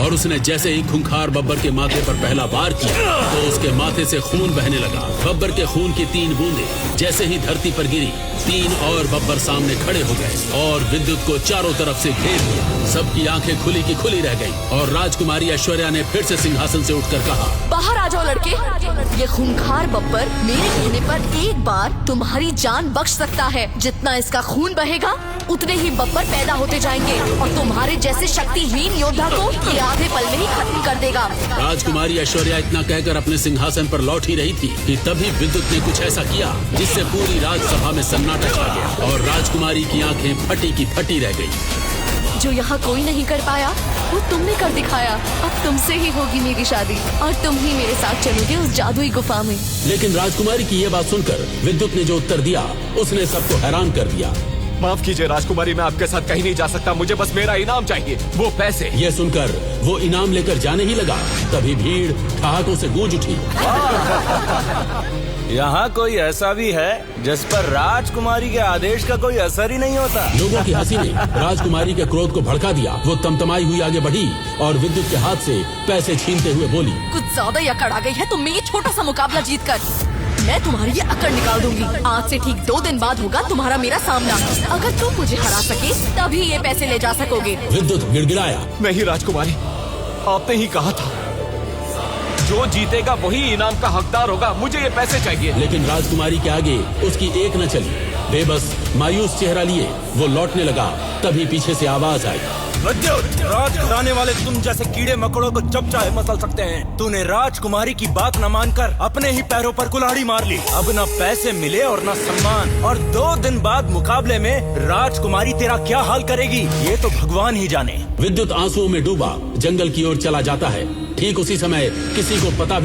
और उसने जैसे ही खूंखार बब्बर के माथे पर पहला वार किया तो उसके माथे से खून बहने लगा। बब्बर के खून की 3 बूंदें जैसे ही धरती पर गिरी, 3 और बब्बर सामने खड़े हो गए और विद्युत को चारों तरफ से घेर लिया। सबकी आंखें खुली की खुली रह गईं और राजकुमारी ऐश्वर्या ने फिर से सिंहासन से उठकर कहा, बाहर आ जाओ लड़के। ये खूंखार बब्बर मेरे कहने पर एक बार तुम्हारी जान बख्श सकता है। जितना इसका खून बहेगा उतने ही बब्बर पैदा होते जाएंगे और तुम्हारे जैसे शक्तिहीन योद्धा को ये आधे पल में ही खत्म कर देगा। राजकुमारी ऐश्वर्या इतना कहकर अपने सिंहासन पर लौट ही रही थी कि तभी विद्युत ने कुछ ऐसा किया जिससे पूरी राजसभा में सन्नाटा छा गया और राजकुमारी की आंखें फटी की फटी रह गई। जो यहाँ कोई नहीं कर पाया वो तुमने कर दिखाया। अब तुमसे ही होगी मेरी शादी और तुम ही मेरे साथ चलोगे उस जादुई गुफा में। लेकिन राजकुमारी की ये बात सुनकर विद्युत ने जो उत्तर दिया उसने सबको हैरान कर दिया। माफ कीजिए राजकुमारी, मैं आपके साथ कहीं नहीं जा सकता। मुझे बस मेरा इनाम चाहिए, वो पैसे। ये सुनकर वो इनाम लेकर जाने ही लगा, तभी भीड़ ठहाकों से गूंज उठी। यहाँ कोई ऐसा भी है जिस पर राजकुमारी के आदेश का कोई असर ही नहीं होता। लोगों की हंसी ने राजकुमारी के क्रोध को भड़का दिया। वो तमतमाई हुई आगे बढ़ी और विद्युत के हाथ से पैसे छीनते हुए बोली, कुछ ज्यादा ही अकड़ आ गई है तुम में ये छोटा सा मुकाबला जीतकर। मैं तुम्हारी ये अकड़ निकाल दूंगी। आज से ठीक 2 दिन बाद होगा तुम्हारा मेरा सामना। अगर तुम मुझे हरा सके तभी ये पैसे ले जा सकोगे। विद्युत गिड़गिड़ाया, नहीं राजकुमारी, आपने ही कहा था जो जीतेगा वही इनाम का हकदार होगा। मुझे ये पैसे चाहिए। लेकिन राजकुमारी के आगे उसकी एक न चली। बेबस मायूस चेहरा लिए वो लौटने लगा, तभी पीछे से आवाज आई, विद्युत, राज घराने वाले तुम जैसे कीड़े मकोड़ों को जब चाहे मसल सकते हैं। तूने राजकुमारी की बात न मानकर अपने ही पैरों पर कुल्हाड़ी मार ली। अब न पैसे मिले और न सम्मान, और 2 दिन बाद मुकाबले में राजकुमारी तेरा क्या हाल करेगी ये तो भगवान ही जाने। विद्युत आंसुओं में डूबा जंगल की ओर चला जाता है। ठीक उसी समय किसी को पता भी